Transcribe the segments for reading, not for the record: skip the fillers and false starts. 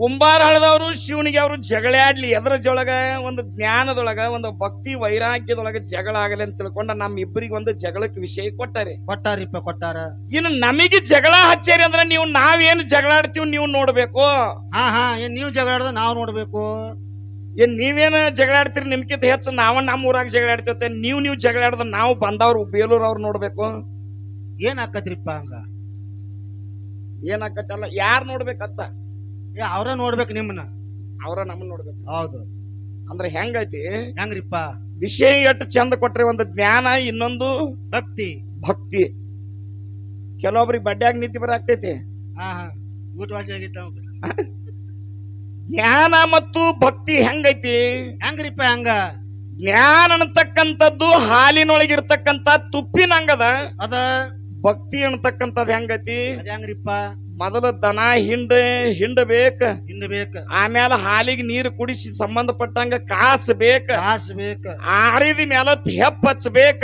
ಕುಂಬಾರ ಹಳದವರು ಶಿವನಿಗೆ ಅವರು ಜಗಳಾಡ್ಲಿ ಎದ್ರ ಜೊಳಗ ಒಂದು ಜ್ಞಾನದೊಳಗ ಒಂದು ಭಕ್ತಿ ವೈರಾಗ್ಯದೊಳಗ ಜಗಳ ಆಗಲಿ ಅಂತ ತಿಳ್ಕೊಂಡ ನಮ್ಮ ಇಬ್ಬರಿಗೆ ಒಂದು ಜಗಳಕ್ಕೆ ವಿಷಯ ಕೊಟ್ಟಾರೆ. ಕೊಟ್ಟಾರ. ಇನ್ನು ನಮಗೆ ಜಗಳ ಹಚ್ಚಾರಿ ಅಂದ್ರೆ ನೀವು ನಾವೇನು ಜಗಳಾಡ್ತೀವಿ ನೀವು ನೋಡ್ಬೇಕು. ಏನ್ ನೀವು ಜಗಳಾಡ್ದ ನಾವು ನೋಡ್ಬೇಕು. ಏನ್ ನೀವೇನು ಜಗಳಾಡ್ತೀರಿ ನಿಮ್ಕಿಂತ ಹೆಚ್ಚು ನಮ್ಮ ಊರಾಗ ಜಗಳಾಡ್ತೇವೆ. ನೀವು ಜಗಳಾಡ್ದ ನಾವು ಬಂದವ್ರು ಬೇಲೂರ್ ಅವ್ರು ನೋಡ್ಬೇಕು. ಏನ್ ಆಕತ್ರಿಪ್ಪ ಹಂಗ? ಏನಾಕತ್ತಲ್ಲ ಯಾರು ನೋಡ್ಬೇಕತ್ತ? ಅವ್ರ ನೋಡ್ಬೇಕು ನಿಮ್ಮನ್ನ, ಅವ್ರ ನಮ್ಮನ್ನ ನೋಡ್ಬೇಕು. ಹೌದು. ಅಂದ್ರೆ ಹೆಂಗೈತಿ ಹೆಂಗ್ರಿಪ್ಪ? ವಿಷಯ ಎಷ್ಟು ಚಂದ ಕೊಟ್ರಿ. ಒಂದು ಜ್ಞಾನ, ಇನ್ನೊಂದು ಭಕ್ತಿ. ಕೆಲವೊಬ್ರಿಗೆ ಬಡ್ಡ್ಯಾಗ ನಿಂತಿ ಬರಾಗ್ತೈತಿ. ಊಟ ವಾಸಿ ಆಗಿತ್ತ. ಜ್ಞಾನ ಮತ್ತು ಭಕ್ತಿ ಹೆಂಗೈತಿ? ಹೆಂಗ್ರಿಪ್ಪ ಹಂಗ? ಜ್ಞಾನ ಅನ್ನತಕ್ಕಂಥದ್ದು ಹಾಲಿನೊಳಗಿರ್ತಕ್ಕಂಥ ತುಪ್ಪಿನಂಗದ. ಅದ ಭಕ್ತಿ ಅನ್ನತಕ್ಕಂಥದ್ದು ಹೆಂಗೈತಿ? ಹೆಂಗ್ರಿಪ್ಪ? ಮೊದಲು ದನ ಹಿಂಡಬೇಕ, ಆಮೇಲೆ ಹಾಲಿಗೆ ನೀರು ಕುಡಿಸಿ ಸಂಬಂಧಪಟ್ಟಂಗ ಕಾಸಬೇಕ, ಆರಿದ ಮೇಲತ್ ಹೆಪ್ಪ ಹಚ್ಚಬೇಕ,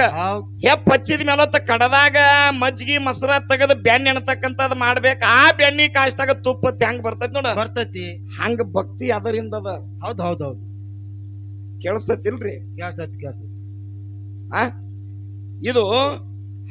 ಹೆಪ್ಪ ಹಚ್ಚಿದ ಮೇಲತ್ ಕಡದಾಗ ಮಜ್ಜಿಗೆ ಮೊಸರ ತೆಗದ ಬೆಣ್ಣೆ ಅನ್ನತಕ್ಕಂಥದ್ ಮಾಡ್ಬೇಕ. ಆ ಬೆಣ್ಣಿ ಕಾಸ್ದಾಗ ತುಪ್ಪ ಹೆಂಗ್ ಬರ್ತೈತಿ ನೋಡ, ಬರ್ತೈತಿ. ಹಂಗ ಭಕ್ತಿ ಅದರಿಂದದ. ಹೌದು. ಕೇಳಿಸ್ತೈತಿಲ್ರಿ? ಕೇಳಿಸ್ತೈತಿ. ಇದು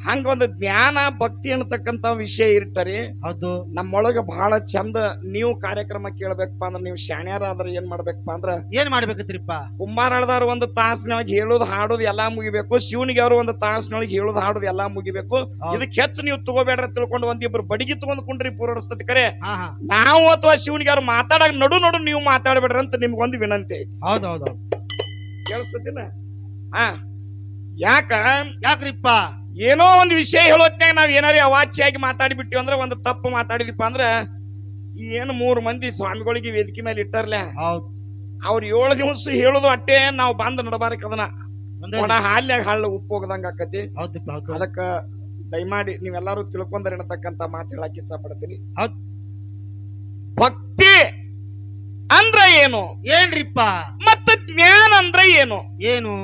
ಹಂಗ ಒಂದು ಜ್ಞಾನ ಭಕ್ತಿ ಅನ್ನತಕ್ಕಂತ ವಿಷಯ ಇರ್ತಾರೆ. ಹೌದು. ನಮ್ಮೊಳಗ ಬಹಳ ಚಂದ. ನೀವು ಕಾರ್ಯಕ್ರಮ ಕೇಳ್ಬೇಕಪ್ಪ ಅಂದ್ರ, ನೀವು ಶಾಣ್ಯಾರಾದ್ರ ಏನ್ ಮಾಡ್ಬೇಕಪ್ಪ ಅಂದ್ರ, ಏನ್ ಮಾಡ್ಬೇಕತ್ರಿಪ್ಪ? ಕುಂಬಾರಳದವ್ರು ಒಂದು ತಾಸಿನೊಳಗೆ ಹೇಳೋದು ಹಾಡೋದು ಎಲ್ಲಾ ಮುಗಿಬೇಕು. ಶಿವನಿಗೆ ಅವರು ಒಂದು ತಾಸಿನೊಳಗೆ ಹೇಳೋದು ಹಾಡೋದು ಎಲ್ಲಾ ಮುಗಿಬೇಕು. ಇದಕ್ಕೆ ಹೆಚ್ಚು ನೀವು ತಗೋಬೇಡ್ರ ತಿಳ್ಕೊಂಡು ಒಂದಿಬ್ರು ಬಡಿಗೆ ತಗೊಂಡ್ ಕುಂಡ್ರಿ ಪೂರೈಸ್ತತಿ. ಕರೆ ನಾವು ಅಥವಾ ಶಿವನಿಗೆ ಅವ್ರು ಮಾತಾಡಕ್ ನಡು ನೀವು ಮಾತಾಡ್ಬೇಡ್ರಿ ಅಂತ ನಿಮ್ಗೊಂದು ವಿನಂತಿ. ಹೌದೌದು. ಕೇಳಿಸ್ತತಿಲ್ಲ? ಯಾಕ್ರಿಪ್ಪ? ಏನೋ ಒಂದು ವಿಷಯ ಹೇಳೋತ್ನಾಗ ನಾವ್ ಏನಾರ ಅವಾಚ್ಯಾಗಿ ಮಾತಾಡಿಬಿಟ್ಟಿವಿ ಅಂದ್ರೆ, ಒಂದು ತಪ್ಪು ಮಾತಾಡಿದಿಪ್ಪ ಅಂದ್ರ, ಏನು 3 ಮಂದಿ ಸ್ವಾಮಿಗಳಿಗೆ ವೇದಿಕೆ ಮೇಲೆ ಇಟ್ಟಾರ್ಲೆ, ಅವ್ರ 7 ದಿವಸ ಹೇಳುದು ಅಟ್ಟೆ. ನಾವು ಬಂದ್ ನಡಬಾರಕ್ ಅದನ್ನ ಒಣ ಹಾಲ್ಯಾಗ ಹಳ್ಳ ಉಪ್ಪು ಹೋಗದಂಗ ಆಕತಿ. ಅದಕ್ಕ ದಯಮಾಡಿ ನೀವೆಲ್ಲಾರು ತಿಳ್ಕೊಂಡ್ರೆ ಅನ್ನತಕ್ಕಂತ ಮಾತು ಹೇಳಕ್ ಇಚ್ಛಾ ಪಡ್ತೀನಿ. ಭಕ್ತಿ ಅಂದ್ರ ಏನು? ಏನ್ರಿಪ್ಪ? ಮತ್ತ ಜ್ಞಾನ ಅಂದ್ರ ಏನು?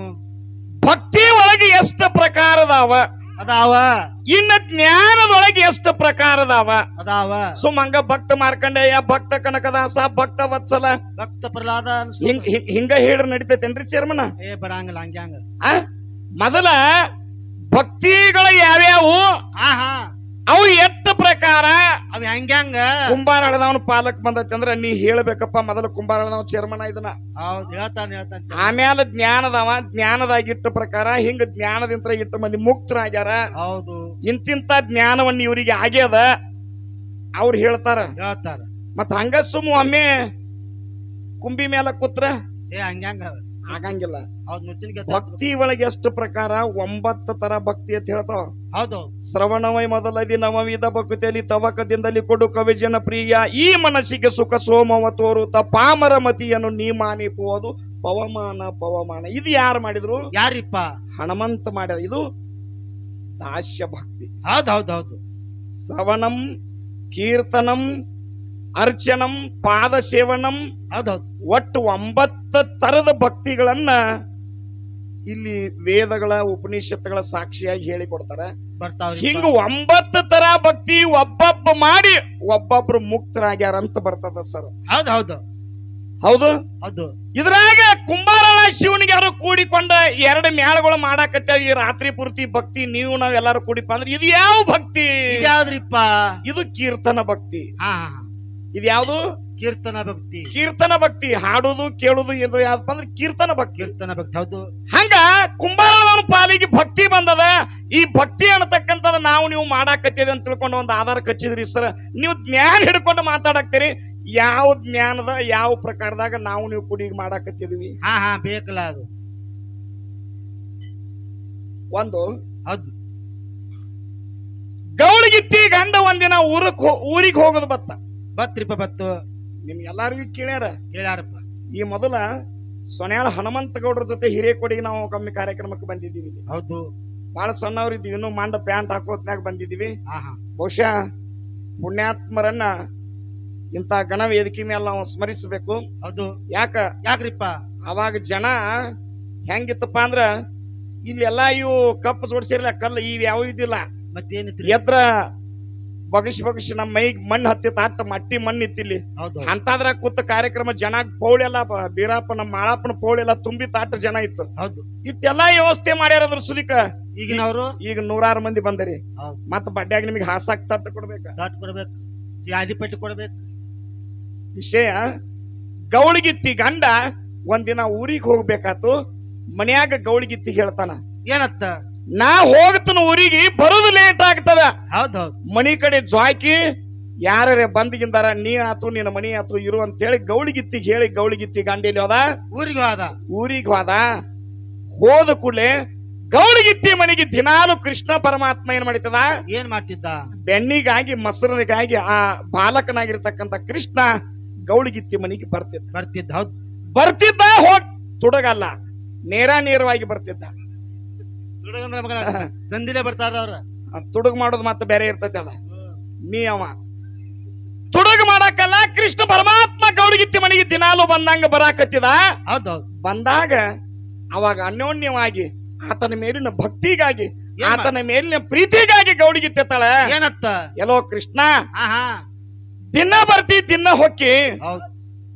ಭಕ್ತಿ ಒಳಗೆ ಎಷ್ಟು ಪ್ರಕಾರದಾವ ಅದಾವ, ಇನ್ನ ಜ್ಞಾನದೊಳಗೆ ಎಷ್ಟು ಪ್ರಕಾರದಾವ ಅದಾವ. ಸುಮಂಗ ಭಕ್ತ ಮಾರ್ಕಂಡೇಯ, ಭಕ್ತ ಕನಕದಾಸ, ಭಕ್ತ ವತ್ಸಲ, ಭಕ್ತ ಪ್ರಹ್ಲಾದ ಹಿಂಗ ಹೇಳ್ರ ನಡಿತೈತೇನ್ರಿ ಚೇರ್ಮನ? ಬರಂಗಿಲ್ಲ ಹಂಗ್ಯಾಂಗ. ಮೊದಲ ಭಕ್ತಿಗಳು ಯಾವ್ಯಾವು, ಅವು ಎಷ್ಟು ಪ್ರಕಾರ, ಅವ್ ಹೆಂಗ್ಯಾಂಗ? ಕುಂಬಾರ ಹಳದವನ ಪಾಲಕ್ ಬಂದೈತಿ ಅಂದ್ರ ನೀ ಹೇಳ್ಬೇಕಪ್ಪ. ಮೊದಲ ಕುಂಬಾರ ಹಳದವ ಚೇರ್ಮನ ಇದನ್ನ. ಹೇಳ್ತಾನೆ. ಆಮೇಲೆ ಜ್ಞಾನದಾಗ ಇಟ್ಟ ಪ್ರಕಾರ ಹಿಂಗ ಜ್ಞಾನದಿಂದ ಇಟ್ಟ ಮಂದಿ ಮುಕ್ತರಾಗ್ಯಾರ. ಹೌದು. ಇಂತಿಂತ ಜ್ಞಾನವನ್ನ ಇವ್ರಿಗೆ ಆಗ್ಯದ ಅವ್ರು ಹೇಳ್ತಾರ. ಮತ್ತ ಹಂಗ ಸುಮ್ಮ ಒಮ್ಮೆ ಕುಂಬಿ ಮೇಲೆ ಕೂತ್ರ ಹಂಗ್ಯಾಂಗ ಆಗಂಗಿಲ್ಲ. ಭಕ್ತಿ ಒಳಗೆ ಎಷ್ಟು ಪ್ರಕಾರ? 9 ತರ ಭಕ್ತಿ ಅಂತ ಹೇಳ್ತಾವ. ಹೌದು. ಶ್ರವಣವೈ ಮೊದಲದಿ ನವವಿಧ ಭಕ್ತಿಯಲ್ಲಿ ತವಕದಿಂದಲಿ ಕೊಡು ಕವಿ ಜನ ಪ್ರಿಯ, ಈ ಮನಸ್ಸಿಗೆ ಸುಖ ಸೋಮವ ತೋರುತ್ತ ಪಾಮರ ಮತಿಯನ್ನು ನೀ ಮಾನಿಪುವುದು ಪವಮಾನ. ಇದು ಯಾರು ಮಾಡಿದ್ರು? ಯಾರಿಪ್ಪ? ಹನುಮಂತ ಮಾಡ್ಯಾರ. ಇದು ದಾಸ್ಯ ಭಕ್ತಿ. ಹೌದೌದೌದು. ಶ್ರವಣಂ, ಕೀರ್ತನಂ, ಅರ್ಚನಂ, ಪಾದ ಸೇವನಂ, ಒಟ್ಟು 9 ತರದ ಭಕ್ತಿಗಳನ್ನ ಇಲ್ಲಿ ವೇದಗಳ ಉಪನಿಷತ್ತುಗಳ ಸಾಕ್ಷಿಯಾಗಿ ಹೇಳಿಕೊಡ್ತಾರ. ಹಿಂಗ 9 ತರ ಭಕ್ತಿ ಒಬ್ಬೊಬ್ಬ ಮಾಡಿ ಒಬ್ಬೊಬ್ರು ಮುಕ್ತರಾಗ್ಯಾರ ಅಂತ ಬರ್ತದ ಸರ್. ಹೌದು. ಇದ್ರಾಗ ಕುಂಬಾರಳ ಶಿವನಿಗೆ ಯಾರು ಕೂಡಿಕೊಂಡ 2 ಮೇಳಗಳು ಮಾಡಾಕತ್ತೇವಿ ಈ ರಾತ್ರಿ ಪೂರ್ತಿ ಭಕ್ತಿ. ನೀವು ನಾವೆಲ್ಲಾರು ಕೂಡಿಪ ಅಂದ್ರೆ ಇದು ಯಾವ ಭಕ್ತಿ? ಯಾವ್ದ್ರಿಪ್ಪ? ಇದು ಕೀರ್ತನ ಭಕ್ತಿ. ಇದು ಯಾವುದು? ಕೀರ್ತನ ಭಕ್ತಿ. ಹಾಡುದು ಕೇಳುದು ಇದು ಯಾವ್ದಪ್ಪ ಅಂದ್ರೆ ಕೀರ್ತನ ಭಕ್ತಿ. ಹೌದು. ಹಂಗ ಕುಂಬಾರನ ಪಾಲಿಗೆ ಭಕ್ತಿ ಬಂದದ. ಈ ಭಕ್ತಿ ಅನ್ನತಕ್ಕಂಥದ್ ನಾವು ನೀವು ಮಾಡಾಕತ್ತೀವಿ ಅಂತ ತಿಳ್ಕೊಂಡು ಒಂದು ಆಧಾರ ಕಚ್ಚಿದ್ರಿ ಸರ್. ನೀವು ಜ್ಞಾನ ಹಿಡ್ಕೊಂಡು ಮಾತಾಡಕ್ತೀರಿ. ಯಾವ ಜ್ಞಾನದ ಯಾವ ಪ್ರಕಾರದಾಗ ನಾವು ನೀವು ಕುಡಿ ಮಾಡಾಕತ್ತಿದ್ವಿ? ಬೇಕಲ್ಲ ಅದು ಒಂದು. ಗೌಳಿಗಿತ್ತಿ ಗಂಡ ಒಂದಿನ ಊರಿಗೆ ಹೋಗೋದು ಬತ್ತು. ನಿಮ್ಗೆಲ್ಲಾರಿಗೂ ಕೇಳ್ಯಾರಪ್ಪ. ಈ ಮೊದಲ ಸೊನ್ಯಾಳ ಹನುಮಂತ ಗೌಡ್ರ ಜೊತೆ ಹಿರೇಕೊಡಿಗೆ ನಾವು ಕಮ್ಮಿ ಕಾರ್ಯಕ್ರಮಕ್ಕೆ ಬಂದಿದ್ದೀವಿ. ಹೌದು. ಬಹಳ ಸಣ್ಣವ್ರಿದ್ದೀವಿ. ಇನ್ನೂ ಮಂಡ ಪ್ಯಾಂಟ್ ಹಾಕೋತ್ನಾಗ ಬಂದಿದ್ದೀವಿ. ಬಹುಶಃ ಪುಣ್ಯಾತ್ಮರನ್ನ ಇಂತ ಗಣ ವೇದಿಕೆ ಮೇಲೆ ನಾವು ಸ್ಮರಿಸಬೇಕು. ಹೌದು. ಯಾಕ್ರಿಪ್ಪ? ಅವಾಗ ಜನ ಹೆಂಗಿತ್ತಪ್ಪ ಅಂದ್ರ, ಇಲ್ಲೆಲ್ಲಾ ಇವು ಕಪ್ಪು ಜೋಡಿಸಿರ್ಲ ಕಲ್ಲು ಇವ್ ಯಾವ ಇದ್ದಿಲ್ಲ. ಮತ್ತೇನಿತ್ತು? ಎದ್ರ ಬಗಸಿ ನಮ್ಮ ಮೈಗ್ ಮಣ್ಣು ಹತ್ತಿತ್ತ ಅಟ್ಟ ಮಟ್ಟಿ ಮಣ್ಣು ಇತ್ತಿಲ್ಲಿ ಹೌದು ಅಂತದ್ರ ಕೂತ ಕಾರ್ಯಕ್ರಮ ಜನ ಪೌಳೆಲ್ಲ ಬೀರಪ್ಪ ನಮ್ಮ ಮಾಳಪ್ಪನ ಪೌಳೆಲ್ಲ ತುಂಬಿ ತಾಟ ಜನ ಇತ್ತು ಹೌದು ಇಟ್ಟೆಲ್ಲಾ ವ್ಯವಸ್ಥೆ ಮಾಡ್ಯಾರ ಅದ್ರ ಸುಲಿಕ ಈಗಿನವರು ಈಗ 106 ಮಂದಿ ಬಂದರಿ ಹೌದು ಮತ್ತ ಬಡ್ಡ್ಯಾಗ ನಿಮಗೆ ಹಾಸಾಕ್ ತಟ್ಟ ಕೊಡ್ಬೇಕ ತಾಟ್ ಕೊಡ್ಬೇಕು ಯಾದಿ ಪಟ್ಟಿ ಕೊಡ್ಬೇಕು ವಿಷಯ ಗೌಳಿಗಿತ್ತಿ ಗಂಡ ಒಂದಿನ ಊರಿಗೆ ಹೋಗ್ಬೇಕಾತು ಮನ್ಯಾಗ ಗೌಳಿಗಿತ್ತಿ ಹೇಳ್ತಾನ ಏನತ್ತ ನಾ ಹೋಗ್ತನ ಊರಿಗೆ ಬರೋದು ಲೇಟ್ ಆಗ್ತದ ಹೌದೌದು ಮನಿ ಕಡೆ ಜ್ವಾಕಿ ಯಾರೇ ಬಂದಿಗಿಂದಾರ ನೀ ಆತು ನಿನ್ನ ಮನಿ ಆತು ಇರು ಅಂತ ಹೇಳಿ ಗೌಳಿಗಿತ್ತಿಗೆ ಹೇಳಿ ಗೌಳಿಗಿತ್ತಿ ಗಂಡೇಲಿ ಹೋದ ಊರಿಗೆ ಹೋದ ಊರಿಗೆ ಹೋದ ಕೂಡಲೇ ಗೌಳಿಗಿತ್ತಿ ಮನೆಗೆ ದಿನಾಲು ಕೃಷ್ಣ ಪರಮಾತ್ಮ ಏನ್ ಮಾಡಿತದ ಏನ್ ಮಾಡ್ತಿದ್ದ ಬೆಣ್ಣಿಗಾಗಿ ಮೊಸರಿಗಾಗಿ ಆ ಬಾಲಕನಾಗಿರ್ತಕ್ಕಂಥ ಕೃಷ್ಣ ಗೌಳಿಗಿತ್ತಿ ಮನೆಗೆ ಬರ್ತಿದ್ದ ಹೌದು ಬರ್ತಿದ್ದ ಹೋಗ್ ತುಡಗಲ್ಲ ನೇರವಾಗಿ ಬರ್ತಿದ್ದ ಹುಡುಗಂದ್ರ ಮಗನ ಸಂದಿಲೆ ಬರ್ತಾರ ಅವ್ರ ತುಡುಗ್ ಮಾಡೋದು ಮತ್ತೆ ಬೇರೆ ಇರ್ತೈತಿ ಅದ ನಿಯಮ ತುಡುಗ್ ಮಾಡಕ್ಕಲ್ಲ ಕೃಷ್ಣ ಪರಮಾತ್ಮ ಗೌಳಿಗಿತ್ತಿ ಮನೆಗೆ ದಿನಾಲು ಬಂದಂಗ ಬರಾಕತ್ತಿದ ಹೌದೌದು ಬಂದಾಗ ಅವಾಗ ಅನ್ಯೋನ್ಯವಾಗಿ ಆತನ ಮೇಲಿನ ಭಕ್ತಿಗಾಗಿ ಆತನ ಮೇಲಿನ ಪ್ರೀತಿಗಾಗಿ ಗೌಳಿಗಿತ್ತಾಳ ಏನತ್ತ ಎಲ್ಲೋ ಕೃಷ್ಣ ಹಾ ದಿನ ಬರ್ತಿ ದಿನ ಹೊಕ್ಕಿ ಹೌದು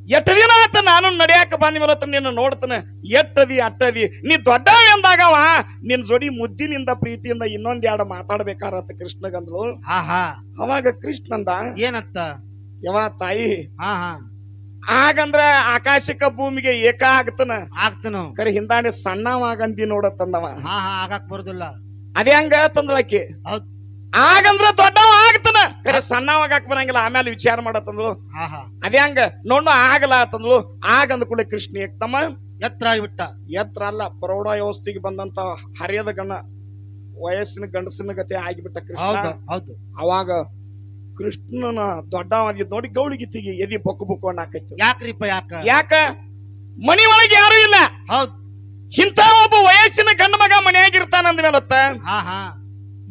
ಎಷ್ಟ ದಿನ ಆತ ನಾನು ನಡಿಯಾಕ ಬಂದ ಮೇಲೆ ನಿನ್ನ ನೋಡ್ತಾನೆ ಎಟ್ಟದಿ ಅಟ್ಟದಿ ನೀ ದೊಡ್ಡ ಎಂದಾಗವ ನಿನ್ ಜೋಡಿ ಮುದ್ದಿನಿಂದ ಪ್ರೀತಿಯಿಂದ ಇನ್ನೊಂದ್ ಎರಡು ಮಾತಾಡ್ಬೇಕಾರತ್ತ ಕೃಷ್ಣಗಂದ್ರು ಹಾ ಅವಾಗ ಕೃಷ್ಣಂದ ಏನತ್ತ ಯವ ತಾಯಿ ಹಾ ಆಗಂದ್ರ ಆಕಾಶಕ್ಕ ಭೂಮಿಗೆ ಏಕ ಆಗ್ತನ ಆಗ್ತನು ಕರೆ ಹಿಂದಾಣೆ ಸಣ್ಣವಾಗಂದಿ ನೋಡತ್ತಂದವ ಹಾ ಆಗಾಕ್ ಬರುದಿಲ್ಲ ಅದೇ ಹಂಗ ತಂದ್ಳಕಿ ಹೌದ್ ಆಗಂದ್ರ ದೊಡ್ಡವ ಆಗ್ತಾನ ಕರೆ ಸಣ್ಣವಾಗಾಕ್ ಬರಂಗಿಲ್ಲ ಆಮೇಲೆ ವಿಚಾರ ಮಾಡತ್ತಂದ್ಳು ಹಾ ಅದೇ ಹಂಗ ನೋಡ್ ಆಗಲ್ಲ ಅಂತಂದ್ಳು ಆಗಂದ ಕೂಡಲೇ ಕೃಷ್ಣ ಏಕ್ತಮ್ಮ ಎತ್ತರ ಆಗಿಬಿಟ್ಟ ಎತ್ರ ಅಲ್ಲ ಪ್ರೌಢ ವ್ಯವಸ್ಥೆಗೆ ಬಂದಂತ ಹರಿಯದ ವಯಸ್ಸಿನ ಗಂಡಸಿನ ಗತಿ ಆಗಿಬಿಟ್ಟ ಕೃಷ್ಣ ಹೌದು ಹೌದು ಅವಾಗ ಕೃಷ್ಣನ ದೊಡ್ಡವಾಗಿದ್ ನೋಡಿ ಗೌಳಿಗಿತ್ತಿಗೆ ಎದಿ ಬೊಕ್ಕು ಬುಕ್ಕು ಹಾಕೈತಿ ಯಾಕ್ರಿಪ್ಪ ಯಾಕ ಮನಿ ಒಳಗೆ ಯಾರು ಇಲ್ಲ ಹೌದ್ ಇಂತ ಒಬ್ಬ ವಯಸ್ಸಿನ ಗಂಡ ಮಗ ಮನೆಯಾಗಿರ್ತಾನ ಅಂದ್ಮೇಲತ್ತ ಹಾ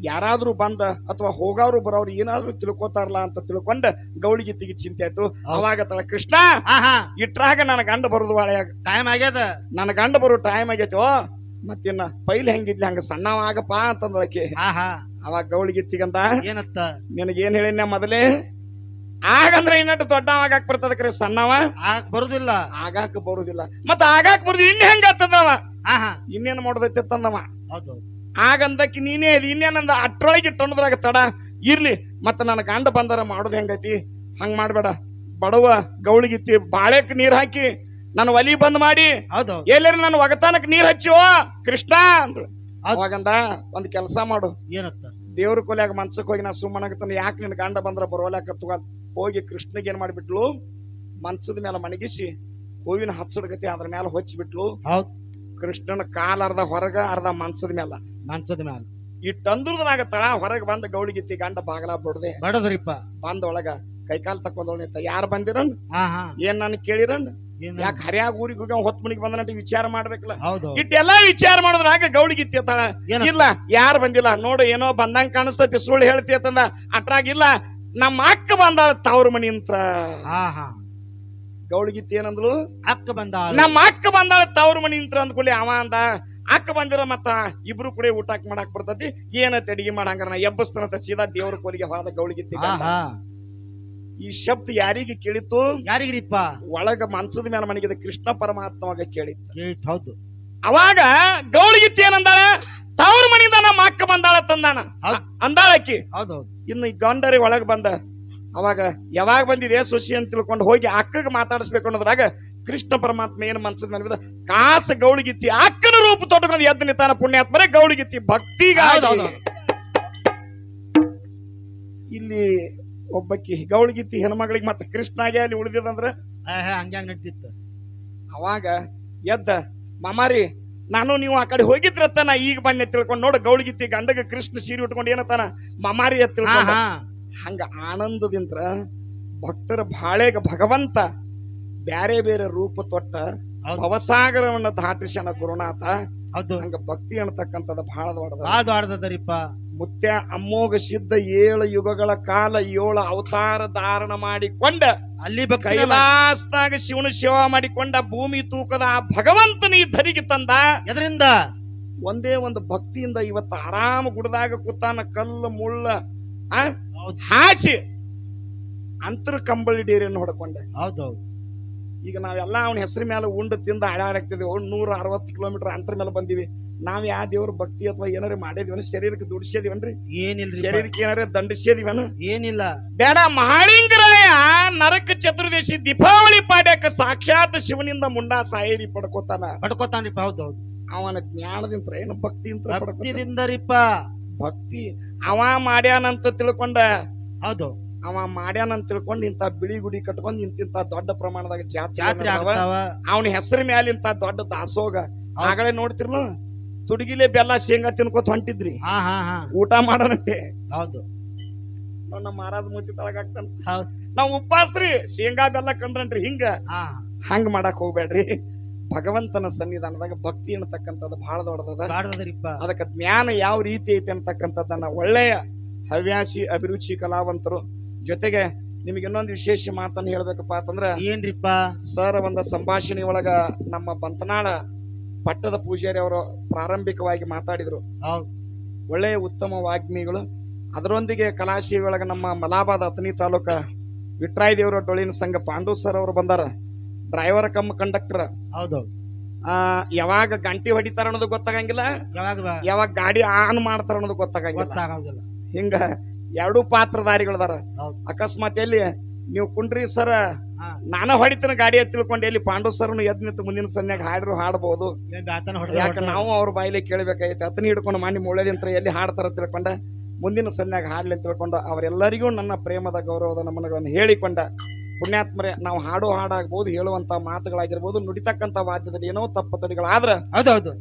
ಯಾರಾದ್ರೂ ಬಂದ ಅಥವಾ ಹೋಗಾರು ಬರೋರು ಏನಾದ್ರೂ ತಿಳ್ಕೊತಾರಲ್ಲ ಅಂತ ತಿಳ್ಕೊಂಡ ಗೌಳಿಗಿತ್ತಿಗೆ ಚಿಂತೆ ಆಯ್ತು ಅವಾಗ ತಳ ಕೃಷ್ಣ ಇಟ್ರಾಗ ನನ್ನ ಗಂಡ ಬರುದು ಬಾಳೆಯಾಗ ಟೈಮ್ ಆಗ್ಯದ ನನ್ನ ಗಂಡ ಬರೋ ಟೈಮ್ ಆಗೈತೋ ಮತ್ತಿನ್ನ ಪೈಲ್ ಹೆಂಗಿದ್ಲಿ ಹಂಗ ಸಣ್ಣವಾಗಪ್ಪ ಅಂತಂದಳಕಿ ಹಾ ಅವಾಗ ಗೌಳಿಗಿತ್ತಿಗಂತ ಏನತ್ತ ನಿನಗೇನ್ ಹೇಳಿನ ಮೊದಲೇ ಆಗಂದ್ರ ಇನ್ನಟ್ಟು ದೊಡ್ಡವಾಗಾಕ್ ಬರ್ತದ ಕರೆ ಸಣ್ಣವ ಆಗಾಕ್ ಬರುದಿಲ್ಲ ಆಗಾಕ ಬರುದಿಲ್ಲ ಮತ್ತ ಆಗಾಕ್ ಬರುದು ಇನ್ನ ಹೆಂಗ ಅಂತಂದವ ಹಾ ಇನ್ನೇನ್ ಮಾಡೋದೈತೆ ತಂದವ ಹೌದು ಆಗಂದಕ್ಕೆ ನೀನೇ ಇನ್ನೇನಂದ ಅಟ್ರೊಳಗೆ ಟೊಣದ್ರಾಗ ತಡ ಇರ್ಲಿ ಮತ್ತ ನನ್ನ ಗಂಡ ಬಂದಾರ ಮಾಡೋದು ಹೆಂಗೈತಿ ಹಂಗ ಮಾಡ್ಬೇಡ ಬಡವ ಗೌಳಿಗಿತ್ತಿ ಬಾಳೆಕ್ ನೀರ್ ಹಾಕಿ ನನ್ನ ಒಲಿ ಬಂದ್ ಮಾಡಿ ಹೌದು ಎಲ್ಲರ ನನ್ನ ಒಗತಾನಕ್ ನೀರ್ ಹಚ್ಚೋ ಕೃಷ್ಣ ಅಂದ್ರು ಅವಾಗಂದ ಒಂದ್ ಕೆಲಸ ಮಾಡು ಏನತ್ತ ದೇವ್ರ ಕೊಲೆಯಾಗ ಮನ್ಸಕ್ ಹೋಗಿ ನಾ ಸುಮ್ಮನಾಗತ್ತಾನ ಯಾಕೆ ನಿನ್ ಗಂಡ ಬಂದ್ರ ಬರೋಲ್ಯಾಕ ಹೋಗಿ ಕೃಷ್ಣಗೆ ಏನ್ ಮಾಡ್ಬಿಟ್ಲು ಮನ್ಸದ ಮೇಲೆ ಮಣಗಿಸಿ ಹೂವಿನ ಹಚ್ಚಡಗತಿ ಅದ್ರ ಮೇಲೆ ಹೊಚ್ಚಿಬಿಟ್ಲು ಹೌದ್ ಕೃಷ್ಣನ ಕಾಲ ಅರ್ಧ ಹೊರಗ ಅರ್ಧ ಮನ್ಸದ ಮ್ಯಾಲ ಇಟ್ಟಂದ್ರದಾಗ ತಳ ಹೊರಗೆ ಬಂದ ಗೌಳಿಗಿತ್ತಿ ಗಂಡ ಬಾಗಲ ಬಡ್ದೆ ಬಡದ್ರಿಪ್ಪ ಬಂದ ಒಳಗ ಕೈಕಾಲ್ ತಕೊಂಡವನಿತ್ತ ಯಾರು ಬಂದಿರನ್ ಹಾ ಏನ್ ನನ್ ಕೇಳಿರನ್ ಯಾಕೆ ಹರಿಯಾಗ ಊರಿಗೆ ಹೋಗಿ ಹೊತ್ ಮನಿಗೆ ಬಂದನಂತ ವಿಚಾರ ಮಾಡ್ಬೇಕಲ್ಲ ಹೌದು ಇಟ್ಟೆಲ್ಲಾ ವಿಚಾರ ಮಾಡಿದ್ರಾಗ ಗೌಳಿಗಿತ್ತಿ ಅತ್ತಾಳ ಇಲ್ಲ ಯಾರು ಬಂದಿಲ್ಲ ನೋಡು ಏನೋ ಬಂದಂಗ ಕಾಣಿಸ್ತೈತಿ ಸುಳ್ಳು ಹೇಳ್ತಿ ಅಂತಂದ ಅಟ್ರಾಗಿಲ್ಲ ನಮ್ಮ ಅಕ್ಕ ಬಂದಾಳ ತವ್ರ ಮನಿ ಅಂತ ಹಾ ಗೌಳಿಗಿತ್ತಿ ಏನಂದ್ಲು ಅಕ್ಕ ಬಂದ ನಮ್ಮ ಅಕ್ಕ ಬಂದಾಳ ತವ್ರ ಮನಿ ಅಂತ ಅಂದ್ಕೊಳ್ಳಿ ಅವ ಅಂದ ಅಕ್ಕ ಬಂದಿರ ಮತ್ತ ಇಬ್ರು ಕೂಡ ಊಟಕ್ ಮಾಡಾಕ್ ಬರ್ತೈತಿ ಏನೈತಿ ಅಡಿಗೆ ಮಾಡಂಗಾರ ನಾ ಎಬ್ಬಸ್ತನಂತ ಸೀದಾ ದೇವ್ರ ಕೋಲಿಗೆ ಹೋದ ಗೌಳಿಗಿತ್ತಿ ಈ ಶಬ್ದ ಯಾರಿಗೆ ಕೇಳಿತ್ತು ಯಾರಿಗ್ರಿಪ್ಪ ಒಳಗ ಮನ್ಸದ ಮೇಲೆ ಮನೆಗೆ ಕೃಷ್ಣ ಪರಮಾತ್ಮವಾಗ ಕೇಳಿತ್ತು ಹೌದು ಅವಾಗ ಗೌಳಿಗಿತ್ತಿ ಏನಂದಾಳ ತವ್ರ ಮನಿಯಿಂದ ನಮ್ಮ ಅಕ್ಕ ಬಂದಾಳ ತಂದಾನ ಅಂದಾಳಕ್ಕಿ ಹೌದು ಇನ್ನು ಈ ಗಂಡರಿ ಒಳಗ್ ಬಂದ ಅವಾಗ ಯಾವಾಗ ಬಂದಿದೆ ಸೊಸಿ ಅಂತ ತಿಳ್ಕೊಂಡು ಹೋಗಿ ಅಕ್ಕಗೆ ಮಾತಾಡಿಸ್ಬೇಕು ಅನ್ನೋದ್ರಾಗ ಕೃಷ್ಣ ಪರಮಾತ್ಮ ಏನು ಮನ್ಸದ ಮೇಲೆ ಕಾಸ ಗೌಳಿಗಿತ್ತಿ ಅಕ್ಕನ ರೂಪ ತೊಟ್ಟಕೊಂಡು ಎದ್ದು ನಿಂತಾನ ಪುಣ್ಯಾತ್ಮರೇ ಗೌಳಿಗಿತ್ತಿ ಭಕ್ತಿಗಾಗಿ ಇಲ್ಲಿ ಒಬ್ಬಕ್ಕಿ ಗೌಳಿಗಿತ್ತಿ ಹೆಣ್ಮಗಳಿಗೆ ಮತ್ತೆ ಕೃಷ್ಣಾಗೆ ಅಲ್ಲಿ ಉಳಿದಿದಂದ್ರ ಹಂಗ ನಡ್ತಿತ್ತು ಅವಾಗ ಎದ್ದ ಮಾಮಾರಿ ನಾನು ನೀವು ಆ ಕಡೆ ಹೋಗಿದ್ರತ್ತ ನಾ ಈಗ ಬನ್ನಿ ತಿಳ್ಕೊಂಡು ನೋಡ ಗೌಳಿಗಿತ್ತಿ ಗಂಡಗ ಕೃಷ್ಣ ಸೀರೆ ಉಟ್ಕೊಂಡು ಏನತ್ತಾನ ಮಾಮಾರಿ ಅಂತ ತಿಳ್ಕೊಂಡ ಹಂಗ ಆನಂದದಿಂದ ಭಕ್ತರ ಬಾಳೆಗ ಭಗವಂತ ಬ್ಯಾರೆ ಬೇರೆ ರೂಪ ತೊಟ್ಟ ಭವಸಾಗರವನ್ನ ದಾಟಿಸ್ಯಾನ ಗುರುನಾಥ ಹಂಗ ಭಕ್ತಿ ಅನ್ನತಕ್ಕಂಥದ ಬಹಳ ದೊಡ್ಡದರಿಪ್ಪ ಮುತ್ಯ ಅಮ್ಮೋಗ ಸಿದ್ಧ 7 ಯುಗಗಳ ಕಾಲ 7 ಅವತಾರ ಧಾರಣ ಮಾಡಿಕೊಂಡ ಅಲ್ಲಿ ಕೈಲಾಸದಾಗ ಶಿವನ ಸೇವಾ ಮಾಡಿಕೊಂಡ ಭೂಮಿ ತೂಕದ ಆ ಭಗವಂತನ ಈ ಧರಿಗೆ ತಂದ ಎದರಿಂದ ಒಂದೇ ಒಂದು ಭಕ್ತಿಯಿಂದ ಇವತ್ತು ಆರಾಮ ಗುಡದಾಗ ಕೂತಾನ ಕಲ್ಲು ಮುಳ್ಳ ಹೌದ್ ಹಾಸಿ ಅಂತರ ಕಂಬಳಿ ಡೇರಿಯನ್ನು ಹೊಡ್ಕೊಂಡೆ. ಹೌದೌದು. ಈಗ ನಾವೆಲ್ಲ ಅವನ ಹೆಸರು ಮೇಲೆ ಉಂಡು ತಿಂದು ಅಡಾಡಾಕ್ತಿದ್ವಿ. 160 ಕಿಲೋಮೀಟರ್ ಅಂತರ ಮೇಲೆ ಬಂದಿವಿ. ನಾವ್ ಯಾವ ದೇವ್ರ ಭಕ್ತಿ ಅಥವಾ ಏನಾರ ಮಾಡಿದ್ವಿ ಶರೀರಕ್ಕೆ ದುಡಿಸಿದೀವನ್ರಿ? ಏನಿಲ್ರಿ ಶರೀರಕ್ಕೆ ಏನಾರ ದಂಡಿಸಿದೀವನ? ಏನಿಲ್ಲ. ಬೇಡ. ಮಹಾಳಿಂಗರಾಯ ನರಕ ಚತುರ್ದಶಿ ದೀಪಾವಳಿ ಪಾಡ್ಯಕ್ಕೆ ಸಾಕ್ಷಾತ್ ಶಿವನಿಂದ ಮುಂಡಾ ಸಾಯರಿ ಪಡ್ಕೋತಾನ್ರಿಪ್ಪ. ಹೌದೌದು. ಅವನ ಜ್ಞಾನದಿಂದ ಏನು ಭಕ್ತಿಯಿಂದ ಭಕ್ತಿದಿಂದರಿಪ್ಪ. ಭಕ್ತಿ ಅವ ಮಾಡ್ಯಾನಂತ ತಿಳ್ಕೊಂಡ. ಹೌದು. ಅವ ಮಾಡ್ಯಾನಂತ ತಿಳ್ಕೊಂಡು ಇಂತ ಬಿಳಿ ಗುಡಿ ಕಟ್ಕೊಂಡ್ ಇಂತಿಂತ ದೊಡ್ಡ ಪ್ರಮಾಣದಾಗ ಜಾತ್ರೆ ಆಗ್ತಾವ. ಅವನ ಹೆಸರು ಮ್ಯಾಲ ಇಂತ ದೊಡ್ಡ ದಾಸೋಗ. ಆಗಲೇ ನೋಡ್ತಿರ್ಲ ತುಡುಗಿಲೆ ಬೆಲ್ಲ ಶೇಂಗಾ ತಿನ್ಕೋತ ಹೊಂಟಿದ್ರಿ ಹಾ ಹಾ ಹಾ ಊಟ ಮಾಡೋಣಂತೆ. ಹೌದು. ನಮ್ಮ ಮಹಾರಾಜ ಮೂತಿ ತಳಗಾಗ್ತಾನ. ಹೌದು. ನಾವ್ ಉಪವಾಸ್ರಿ ಶೇಂಗಾ ಬೆಲ್ಲ ಕಂಡ್ರನ್ರಿ ಹಿಂಗ ಹಾ ಹಂಗ ಮಾಡಕ್ ಹೋಗ್ಬೇಡ್ರಿ. ಭಗವಂತನ ಸನ್ನಿಧಾನದಾಗ ಭಕ್ತಿ ಅನ್ನತಕ್ಕಂಥದ್ದು ಬಹಳ ದೊಡ್ಡದ. ಕಾಡ್ದರಿಪ್ಪ. ಅದಕ್ಕೆ ಜ್ಞಾನ ಯಾವ ರೀತಿ ಐತಿ ಅಂತಕ್ಕಂಥದ್ದನ್ನ ಒಳ್ಳೆಯ ಹವ್ಯಾಸಿ ಅಭಿರುಚಿ ಕಲಾವಂತರು ಜೊತೆಗೆ ನಿಮಗೆ ಇನ್ನೊಂದು ವಿಶೇಷ ಮಾತನ್ನ ಹೇಳ್ಬೇಕಪ್ಪ ಅಂತಂದ್ರ ಏನ್ರಿಪ್ಪ ಸರ್ ಒಂದು ಸಂಭಾಷಣೆ ಒಳಗ ನಮ್ಮ ಬಂತನಾಳ ಪಟ್ಟದ ಪೂಜಾರಿ ಅವರು ಪ್ರಾರಂಭಿಕವಾಗಿ ಮಾತಾಡಿದ್ರು. ಹೌದು. ಒಳ್ಳೆಯ ಉತ್ತಮ ವಾಗ್ಮಿಗಳು. ಅದರೊಂದಿಗೆ ಕಲಾಶಿ ಒಳಗ ನಮ್ಮ ಮಲಾಬಾದ್ ಅತನಿ ತಾಲೂಕ ವಿಟ್ರಾಯ ದೇವರ ಡೊಳಿನ ಸಂಘ ಪಾಂಡು ಸರ್ ಅವರು ಬಂದಾರ. Driver come conductor. ಹೌದೌದು. ಯಾವಾಗ ಗಂಟಿ ಹೊಡಿತಾರ ಅನ್ನೋದು ಗೊತ್ತಾಗಂಗಿಲ್ಲ, ಯಾವಾಗ ಗಾಡಿ ಆನ್ ಮಾಡ್ತಾರ ಅನ್ನೋದು ಗೊತ್ತಾಗಂಗಿಲ್ಲ. ಹಿಂಗ ಎರಡೂ ಪಾತ್ರಧಾರಿಗಳದಾರ. ಅಕಸ್ಮಾತ್ ಎಲ್ಲಿ ನೀವು ಕುಂಡ್ರಿ ಸರ ನಾನ ಹೊಡಿತನ ಗಾಡಿ ತಿಳ್ಕೊಂಡು ಎಲ್ಲಿ ಪಾಂಡು ಸರ್ನು ಎದ್ ನಿಂತು ಮುಂದಿನ ಸನ್ಯಾಗ ಹಾಡ್ರು ಹಾಡ್ಬಹುದು. ಯಾಕ ನಾವು ಅವ್ರ ಬಾಯಿಲೆ ಕೇಳಬೇಕಾಗೈತೆ. ಅತನಿ ಹಿಡ್ಕೊಂಡು ಮಾಡಿ ಒಳ್ಳೇದಿಂತ್ರ ಎಲ್ಲಿ ಹಾಡ್ತಾರ ತಿಳ್ಕೊಂಡ ಮುಂದಿನ ಸನ್ಯಾಗ ಹಾಡ್ಲಿ ತಿಳ್ಕೊಂಡು ಅವರೆಲ್ಲರಿಗೂ ನನ್ನ ಪ್ರೇಮದ ಗೌರವದ ನಮನಗಳನ್ನು ಹೇಳಿಕೊಂಡ ಪುಣ್ಯಾತ್ಮರೇ. ನಾವು ಹಾಡೋ ಹಾಡಾಗಬಹುದು, ಹೇಳುವಂತ ಮಾತುಗಳಾಗಿರ್ಬೋದು, ನುಡಿತಕ್ಕಂತ ವಾದ್ಯದಲ್ಲಿ ಏನೋ ತಪ್ಪತಡಿಗಳಾದ್ರ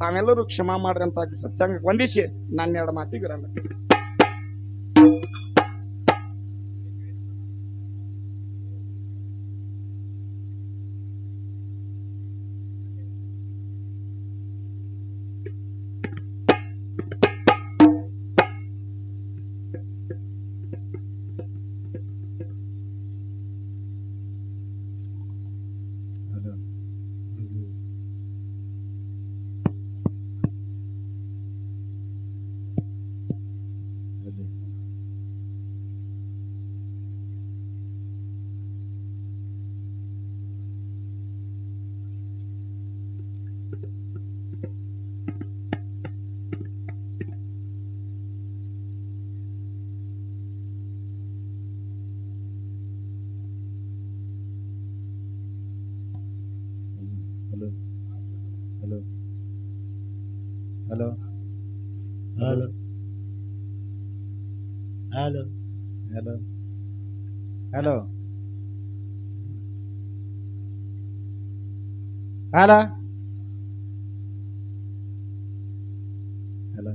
ತಾವೆಲ್ಲರೂ ಕ್ಷಮಾ ಮಾಡ್ರಿ ಅಂತ ಸತ್ಸಂಗಕ್ಕೆ ವಂದಿಸಿ ನನ್ನ ಎರಡು ಮಾತಿಗೆ ವಿರಾಮ. Hello. Hello. Hello. Hello. Hello. Hello. Hello. Hello.